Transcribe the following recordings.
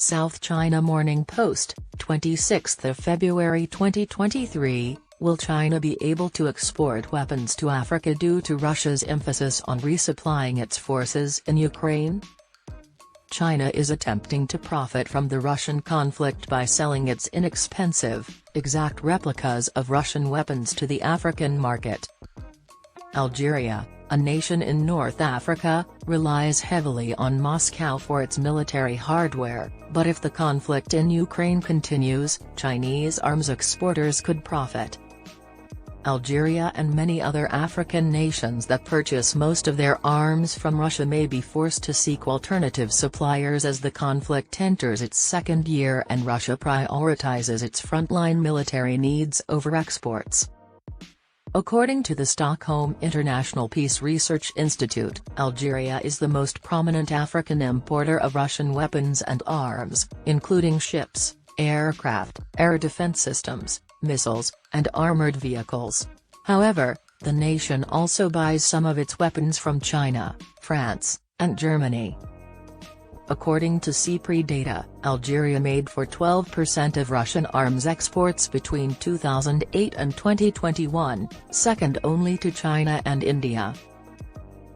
South China Morning Post, 26 February 2023, will China be able to export weapons to Africa due to Russia's emphasis on resupplying its forces in Ukraine? China is attempting to profit from the Russian conflict by selling its inexpensive, exact replicas of Russian weapons to the African market. Algeria, a nation in North Africa, relies heavily on Moscow for its military hardware, but if the conflict in Ukraine continues, Chinese arms exporters could profit. Algeria and many other African nations that purchase most of their arms from Russia may be forced to seek alternative suppliers as the conflict enters its second year and Russia prioritizes its frontline military needs over exports. According to the Stockholm International Peace Research Institute, Algeria is the most prominent African importer of Russian weapons and arms, including ships, aircraft, air defense systems, missiles, and armored vehicles. However, the nation also buys some of its weapons from China, France, and Germany. According to CPRI data, Algeria made for 12% of Russian arms exports between 2008 and 2021, second only to China and India.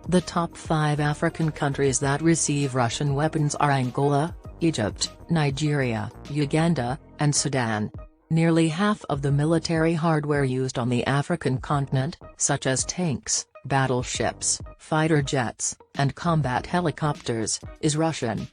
The top 5 African countries that receive Russian weapons are Angola, Egypt, Nigeria, Uganda, and Sudan. Nearly half of the military hardware used on the African continent, such as tanks, battleships, fighter jets, and combat helicopters, is Russian.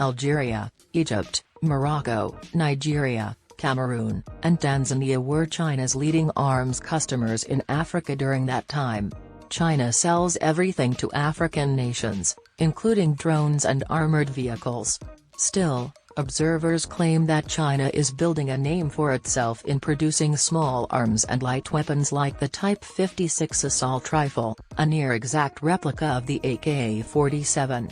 Algeria, Egypt, Morocco, Nigeria, Cameroon, and Tanzania were China's leading arms customers in Africa during that time. China sells everything to African nations, including drones and armored vehicles. Still, observers claim that China is building a name for itself in producing small arms and light weapons like the Type 56 assault rifle, a near-exact replica of the AK-47.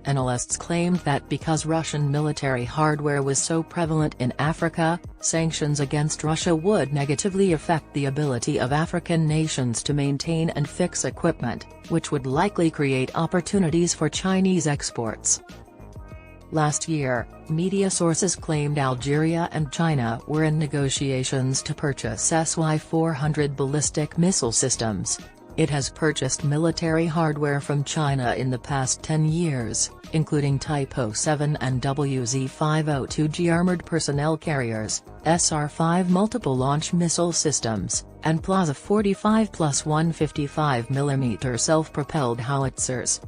Analysts claimed that because Russian military hardware was so prevalent in Africa, sanctions against Russia would negatively affect the ability of African nations to maintain and fix equipment, which would likely create opportunities for Chinese exports. Last year, media sources claimed Algeria and China were in negotiations to purchase SY-400 ballistic missile systems. It has purchased military hardware from China in the past 10 years, including Type 07 and WZ-502G armored personnel carriers, SR-5 multiple launch missile systems, and Plaza 45 plus 155mm self-propelled howitzers.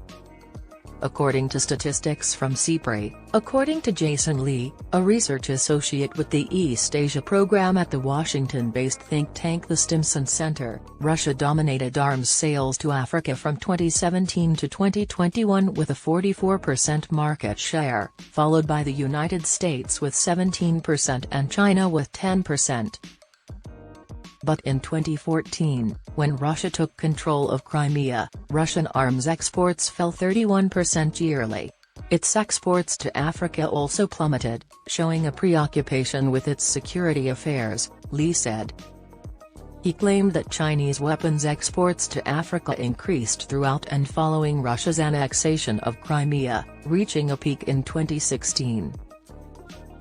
According to statistics from CPRI, according to Jason Lee, a research associate with the East Asia program at the Washington-based think tank the Stimson Center, Russia dominated arms sales to Africa from 2017 to 2021 with a 44% market share, followed by the United States with 17% and China with 10%. But in 2014, when Russia took control of Crimea, Russian arms exports fell 31% yearly. Its exports to Africa also plummeted, showing a preoccupation with its security affairs, Lee said. He claimed that Chinese weapons exports to Africa increased throughout and following Russia's annexation of Crimea, reaching a peak in 2016.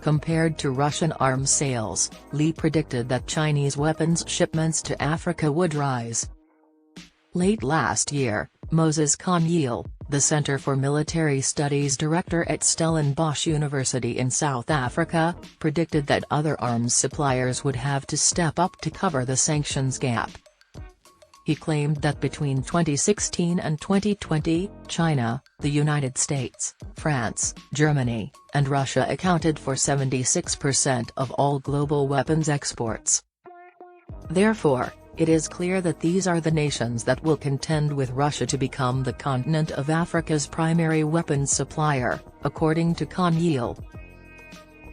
Compared to Russian arms sales, Lee predicted that Chinese weapons shipments to Africa would rise. Late last year, Moses Kanyil, the Center for Military Studies director at Stellenbosch University in South Africa, predicted that other arms suppliers would have to step up to cover the sanctions gap. He claimed that between 2016 and 2020, China, the United States, France, Germany, and Russia accounted for 76% of all global weapons exports. Therefore, it is clear that these are the nations that will contend with Russia to become the continent of Africa's primary weapons supplier, according to Kanyil.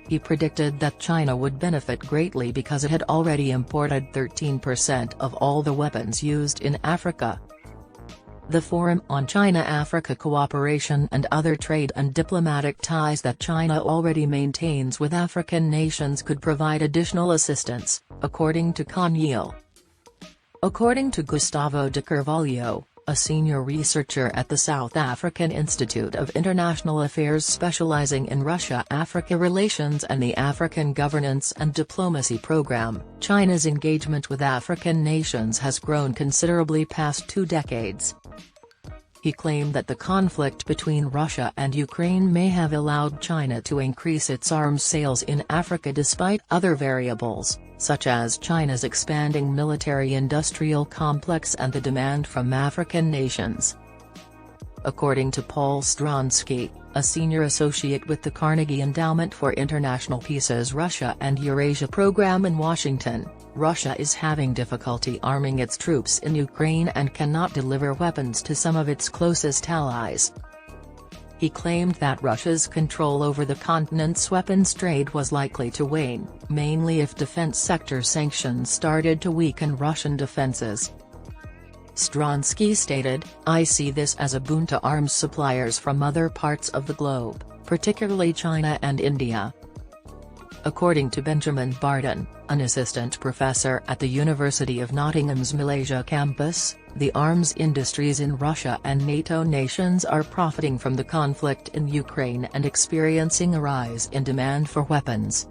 He predicted that China would benefit greatly because it had already imported 13% of all the weapons used in Africa. The Forum on China-Africa Cooperation and other trade and diplomatic ties that China already maintains with African nations could provide additional assistance, according to Kanyil. According to Gustavo de Carvalho, a senior researcher at the South African Institute of International Affairs specializing in Russia-Africa relations and the African Governance and Diplomacy Program. China's engagement with African nations has grown considerably past 2 decades. He claimed that the conflict between Russia and Ukraine may have allowed China to increase its arms sales in Africa despite other variables, such as China's expanding military-industrial complex and the demand from African nations. According to Paul Stronsky, a senior associate with the Carnegie Endowment for International Peace's Russia and Eurasia program in Washington, Russia is having difficulty arming its troops in Ukraine and cannot deliver weapons to some of its closest allies. He claimed that Russia's control over the continent's weapons trade was likely to wane, mainly if defense sector sanctions started to weaken Russian defenses. Stronsky stated, "I see this as a boon to arms suppliers from other parts of the globe, particularly China and India." According to Benjamin Barden, an assistant professor at the University of Nottingham's Malaysia campus, the arms industries in Russia and NATO nations are profiting from the conflict in Ukraine and experiencing a rise in demand for weapons.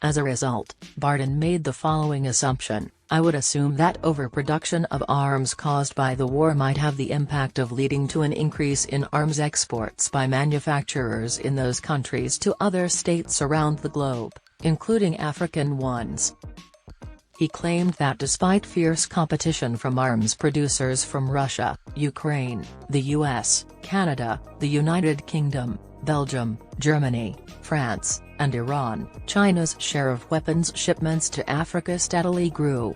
As a result, Barden made the following assumption: "I would assume that overproduction of arms caused by the war might have the impact of leading to an increase in arms exports by manufacturers in those countries to other states around the globe, including African ones." He claimed that despite fierce competition from arms producers from Russia, Ukraine, the US, Canada, the United Kingdom, Belgium, Germany, France, and Iran, China's share of weapons shipments to Africa steadily grew.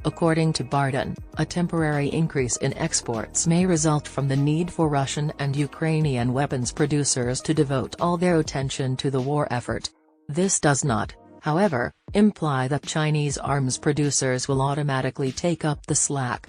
According to Barden, a temporary increase in exports may result from the need for Russian and Ukrainian weapons producers to devote all their attention to the war effort. This does not, however, imply that Chinese arms producers will automatically take up the slack.